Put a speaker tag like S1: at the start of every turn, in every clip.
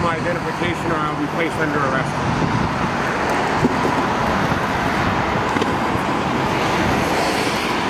S1: my identification or I'll be placed under arrest.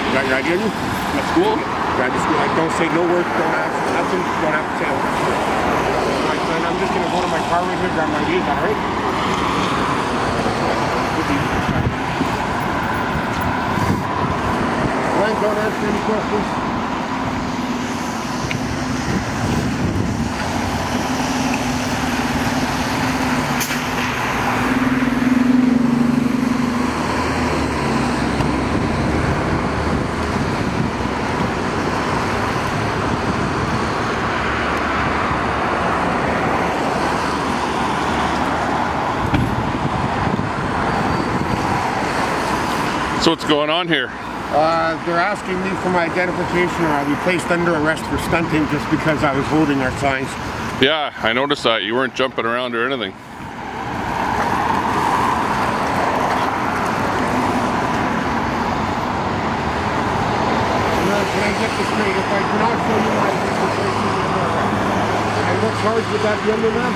S1: You got your ID on you?
S2: At school?
S1: Yeah, just like don't say no words, don't ask nothing, don't have to say it. My friend, I'm just gonna go to my car right here, grab my ID, alright? Glenn, don't answer any questions.
S2: So what's going on here?
S1: They're asking me for my identification or I'll be placed under arrest for stunting just because I was holding our signs.
S2: Yeah, I noticed that. You weren't jumping around or anything.
S1: Can I get this straight? If I do not show you my identification, and what charge would that be under, ma'am?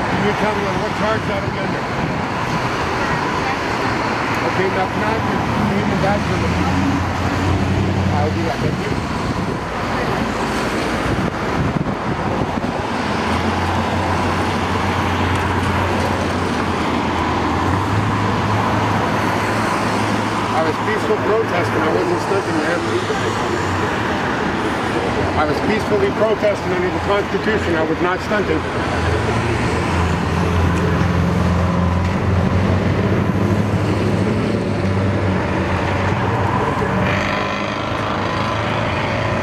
S1: Can you tell me on what charge that would be under? Okay, now can I have your name and badge number? I'll do that, thank you. I was peaceful protesting, I wasn't stunting, man. I was peacefully protesting under the Constitution, I was not stunting.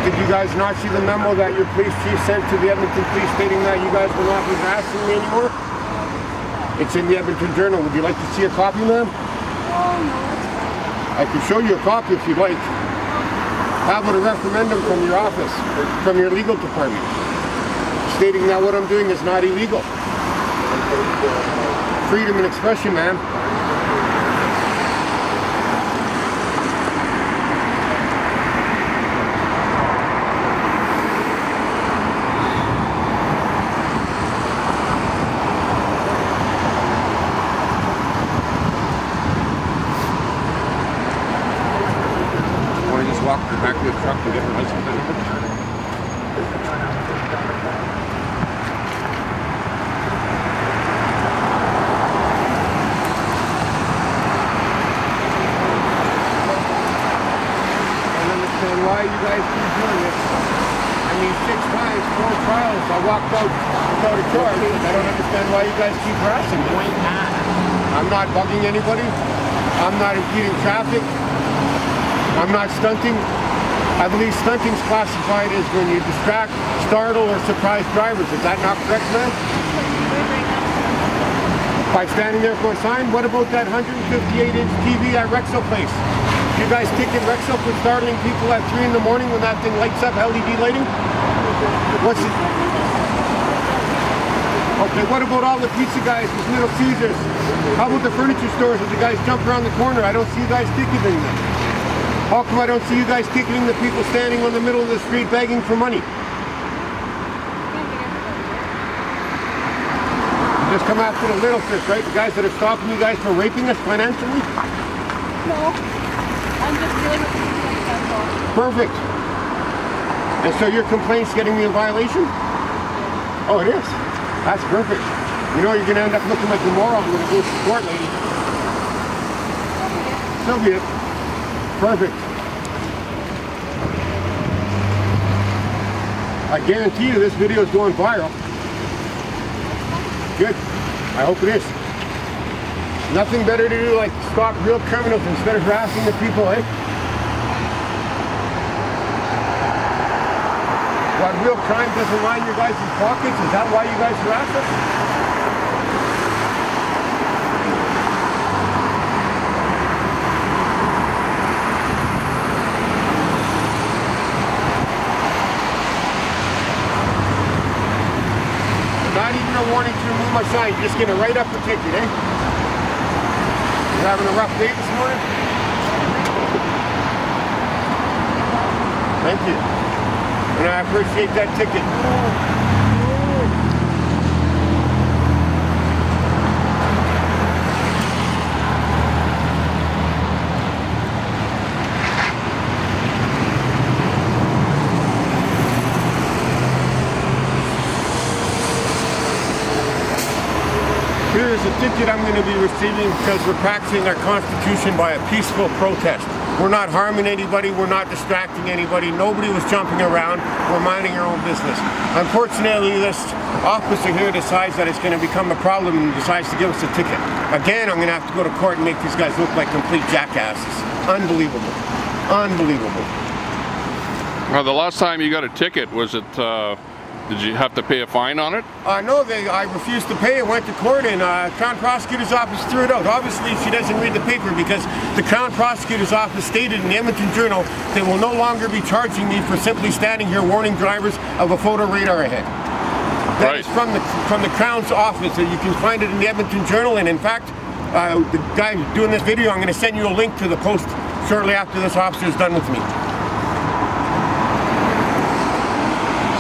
S1: Did you guys not see the memo that your police chief sent to the Edmonton Police stating that you guys will not be harassing me anymore? It's in the Edmonton Journal. Would you like to see a copy, ma'am?
S3: Oh, no.
S1: I can show you a copy if you'd like. How about a referendum from your office, or from your legal department, stating that what I'm doing is not illegal? Freedom and expression, ma'am. Walk back to the truck and get her license plate number. I don't understand why you guys keep doing this. I mean, 6 times, 4 trials, I walked out without a charge. I don't understand why you guys keep harassing me. I'm not bugging anybody. I'm not impeding traffic. I'm not stunting. I believe stunting is classified as when you distract, startle, or surprise drivers. Is that not correct, ma'am? By standing there for a sign? What about that 158-inch TV at Rexall Place? You guys ticket Rexall for startling people at 3 in the morning when that thing lights up, LED lighting? What's it? Okay, what about all the pizza guys with Little Caesars? How about the furniture stores where the guys jump around the corner? I don't see you guys ticketing them. How come I don't see you guys ticketing the people standing on the middle of the street begging for money? You just come after the little fish, right? The guys that are stopping you guys for raping us financially?
S3: No. I'm just dealing with the complaint, that's all.
S1: Perfect. And so your complaint's getting me in violation? Oh, it is? That's perfect. You know you're going to end up looking like a moron when it goes to court, lady. So be it. Perfect. I guarantee you this video is going viral. Good. I hope it is. Nothing better to do like stop real criminals instead of harassing the people, eh? What, real crime doesn't line your guys' pockets? Is that why you guys harass us? Not even a warning to remove my sign, you're just gonna write up a ticket, eh? You're having a rough day this morning? Thank you. And I appreciate that ticket. Here's a ticket I'm going to be receiving because we're practicing our Constitution by a peaceful protest. We're not harming anybody, we're not distracting anybody, nobody was jumping around, we're minding our own business. Unfortunately, this officer here decides that it's going to become a problem and decides to give us a ticket. Again, I'm going to have to go to court and make these guys look like complete jackasses. Unbelievable. Unbelievable.
S2: Well, the last time you got a ticket, was it, did you have to pay a fine on it?
S1: No, I refused to pay. I went to court and Crown Prosecutor's Office threw it out. Obviously, she doesn't read the paper because the Crown Prosecutor's Office stated in the Edmonton Journal they will no longer be charging me for simply standing here warning drivers of a photo radar ahead. That is from the Crown's office. You can find it in the Edmonton Journal, and in fact, the guy doing this video, I'm going to send you a link to the post shortly after this officer is done with me.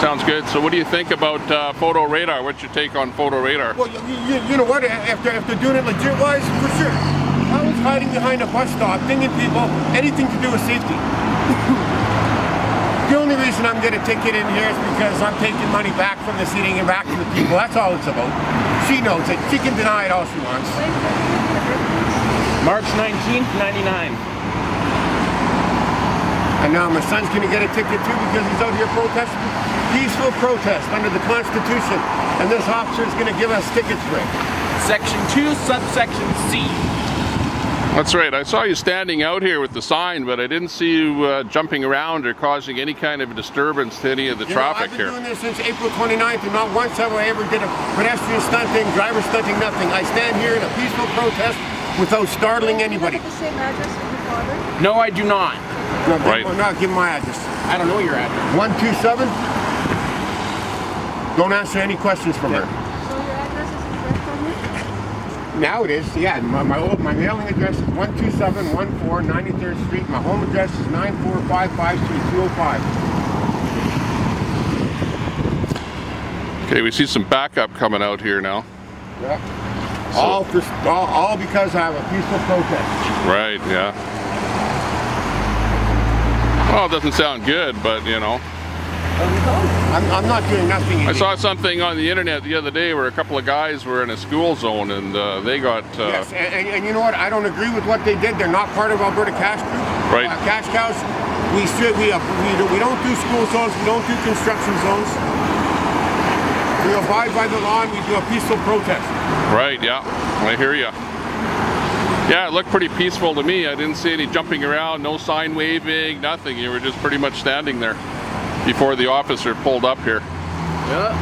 S2: Sounds good. So what do you think about photo radar? What's your take on photo radar?
S1: Well, you know what, after doing it legit-wise, for sure. I was hiding behind a bus stop, thinking people, anything to do with safety. The only reason I'm getting a ticket in here is because I'm taking money back from the city and back to the people. That's all it's about. She knows it. She can deny it all she wants.
S4: March 19th, 99.
S1: And now my son's going to get a ticket too because he's out here protesting. Peaceful protest under the Constitution. And this officer is going to give us tickets for it.
S4: Section 2, subsection C.
S2: That's right. I saw you standing out here with the sign, but I didn't see you jumping around or causing any kind of a disturbance to any of the traffic here.
S1: I've been doing this since April 29th, and not once have I ever did a pedestrian stunting, driver stunting, nothing. I stand here in a peaceful protest without startling anybody.
S3: Do you have the same address as your father?
S4: No, I do not.
S1: No,
S2: Right.
S1: No, give my address.
S4: I don't know your address.
S1: 127. Don't answer any questions from her.
S3: So your address is incorrect from me?
S1: Now it is, yeah. My mailing address is 12714 93rd Street. My home address is 9455 Street 205.
S2: Okay, we see some backup coming out here now.
S1: Yeah. All because I have a peaceful protest.
S2: Right, yeah. Well, it doesn't sound good, but you know.
S1: I'm not doing nothing.
S2: I saw something on the internet the other day where a couple of guys were in a school zone and they got...
S1: Yes, and you know what? I don't agree with what they did. They're not part of Alberta Cash Group.
S2: Right.
S1: Cash cows, we don't do school zones, we don't do construction zones. We abide by the law and we do a peaceful protest.
S2: Right, yeah, I hear you. Yeah, it looked pretty peaceful to me. I didn't see any jumping around, no sign waving, nothing. You were just pretty much standing there before the officer pulled up here.
S4: Yeah.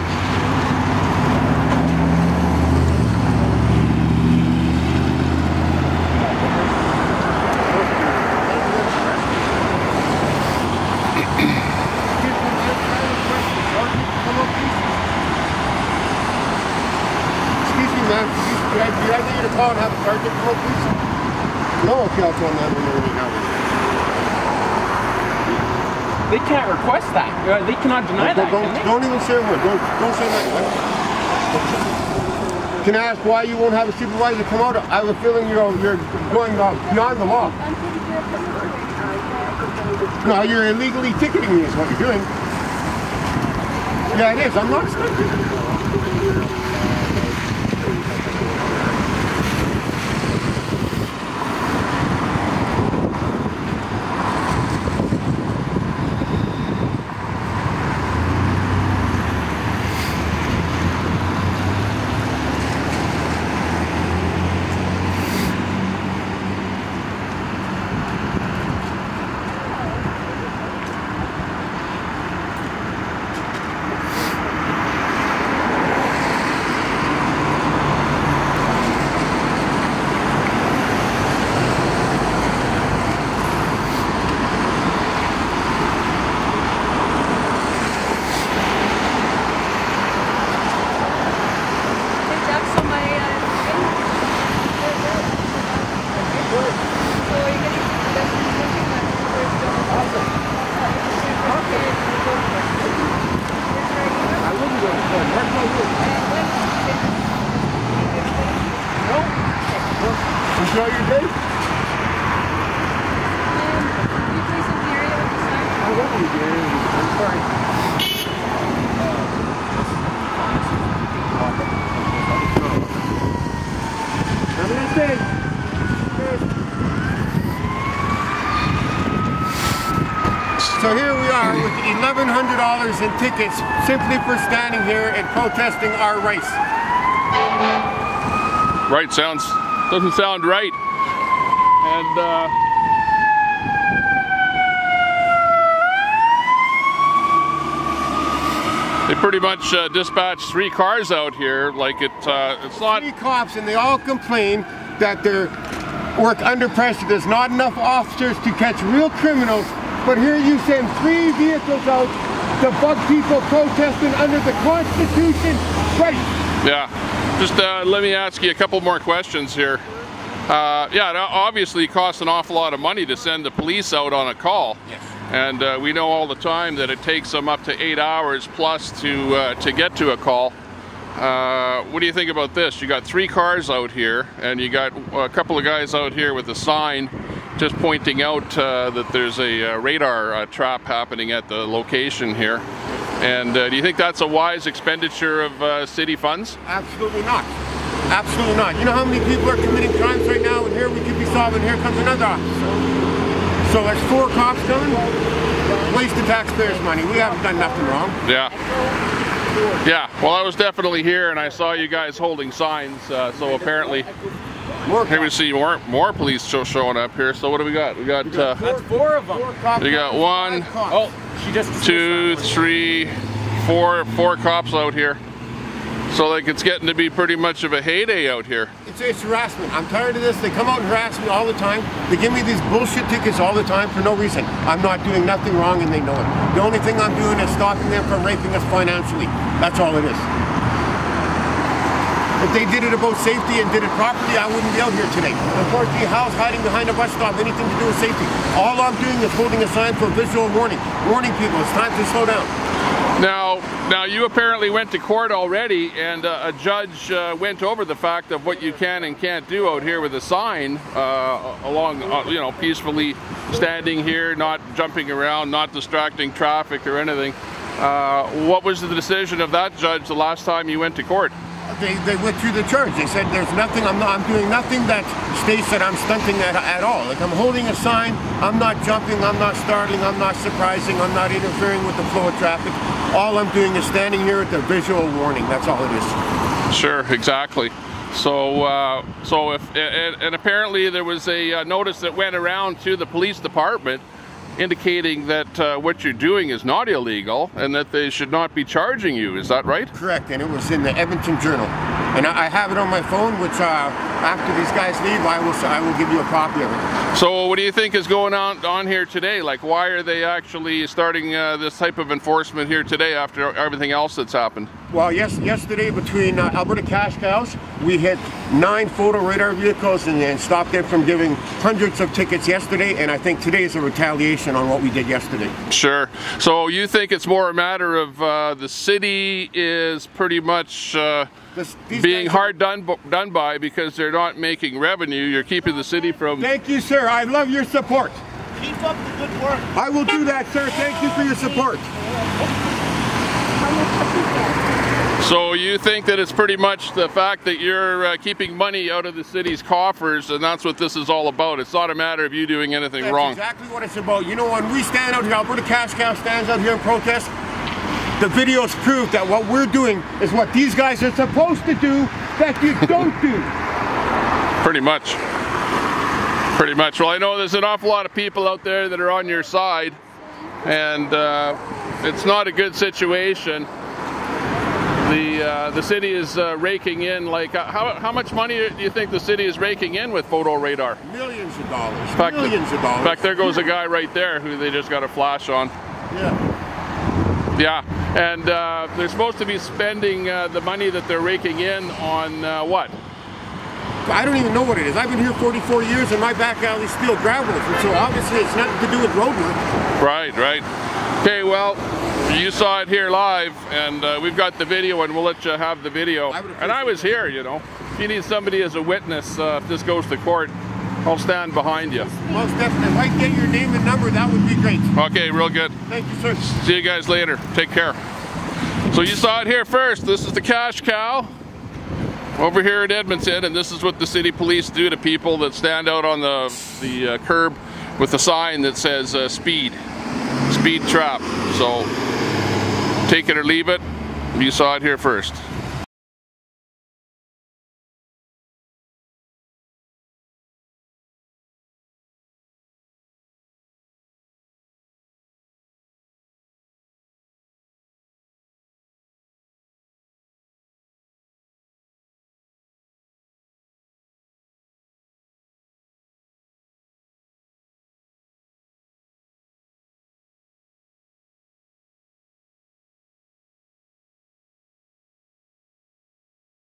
S1: Excuse me, ma'am. Did I get you to call and have a sergeant come up, please? No, okay, I'll tell them that when now.
S4: They can't request that. They cannot deny that.
S1: Don't even say a word. Don't say nothing. Can I ask why you won't have a supervisor come out? I have a feeling you're going beyond the law.
S3: I'm taking care of the situation.
S1: No, you're illegally ticketing me is what you're doing. Yeah, it is. I'm not stunting. Enjoy your day.
S3: You place in the area with the sign?
S1: I won't leave the area. I'm sorry. Have a nice day. So here we are with $1,100 in tickets simply for standing here and protesting our rights.
S2: Right, doesn't sound right. And they pretty much dispatched 3 cars out here. Like it's not.
S1: 3 cops, and they all complain that their work under pressure. There's not enough officers to catch real criminals. But here you send 3 vehicles out to bug people protesting under the Constitution. Right.
S2: Yeah. Just let me ask you a couple more questions here. Yeah, it obviously costs an awful lot of money to send the police out on a call.
S1: Yes.
S2: And we know all the time that it takes them up to 8 hours plus to get to a call. What do you think about this? You got 3 cars out here, and you got a couple of guys out here with a sign just pointing out that there's a radar trap happening at the location here. And do you think that's a wise expenditure of city funds?
S1: Absolutely not. Absolutely not. You know how many people are committing crimes right now, and here we could be solving, here comes another officer. So there's 4 cops coming, wasting taxpayers' money. We haven't done nothing wrong.
S2: Yeah. Yeah, well, I was definitely here, and I saw you guys holding signs, so apparently here we see more police showing up here. So what do we got? We got
S4: That's 4 of them.
S2: we got 1,
S4: Oh, she just
S2: 2, 3, 4 cops out here. So like it's getting to be pretty much of a heyday out here.
S1: It's harassment. I'm tired of this. They come out and harass me all the time. They give me these bullshit tickets all the time for no reason. I'm not doing nothing wrong, and they know it. The only thing I'm doing is stopping them from raping us financially. That's all it is. If they did it about safety and did it properly, I wouldn't be out here today. Unfortunately, how's hiding behind a bus stop anything to do with safety? All I'm doing is holding a sign for visual warning. Warning people, it's time to slow down.
S2: Now you apparently went to court already, and a judge went over the fact of what you can and can't do out here with a sign along, you know, peacefully standing here, not jumping around, not distracting traffic or anything. What was the decision of that judge the last time you went to court?
S1: They went through the charge. They said there's nothing, I'm doing nothing that states that I'm stunting at all. Like, I'm holding a sign, I'm not jumping, I'm not startling, I'm not surprising, I'm not interfering with the flow of traffic. All I'm doing is standing here with a visual warning. That's all it is.
S2: Sure, exactly. So, and apparently there was a notice that went around to the police department indicating that what you're doing is not illegal and that they should not be charging you. Is that right?
S1: Correct, and it was in the Edmonton Journal. And I have it on my phone, which after these guys leave, I will give you a copy of it.
S2: So what do you think is going on here today? Like, why are they actually starting this type of enforcement here today after everything else that's happened?
S1: Well, yesterday between Alberta Cash Cows, we hit 9 photo radar vehicles and stopped them from giving hundreds of tickets yesterday, and I think today is a retaliation on what we did yesterday.
S2: Sure. So you think it's more a matter of the city is pretty much being hard done by because they're not making revenue. You're keeping the city from...
S1: Thank you, sir. I love your support.
S5: Keep up the good work.
S1: I will do that, sir. Thank you for your support.
S2: So you think that it's pretty much the fact that you're keeping money out of the city's coffers, and that's what this is all about. It's not a matter of you doing anything wrong.
S1: That's exactly what it's about. You know, when we stand out here, Alberta Cash Cow stands out here and protest, the videos prove that what we're doing is what these guys are supposed to do that you don't do.
S2: Pretty much. Pretty much. Well, I know there's an awful lot of people out there that are on your side, and it's not a good situation. The city is raking in, like, how much money do you think the city is raking in with photo radar?
S1: Millions of dollars.
S2: Millions
S1: of dollars.
S2: In fact, there goes a guy right there who they just got a flash on.
S1: Yeah.
S2: Yeah, and they're supposed to be spending the money that they're raking in on what?
S1: I don't even know what it is. I've been here 44 years and my back alley's still gravel, so obviously it's nothing to do with road work.
S2: Right, right. Okay, well, You saw it here live, and we've got the video, and we'll let you have the video. And I was here, you know. If you need somebody as a witness, if this goes to court, I'll stand behind you.
S1: Most definitely. If I can get your name and number, that would be great.
S2: Okay, real good.
S1: Thank you, sir.
S2: See you guys later. Take care. So you saw it here first. This is the cash cow over here in Edmonton, and this is what the city police do to people that stand out on the curb with a sign that says speed trap. So take it or leave it. You saw it here first.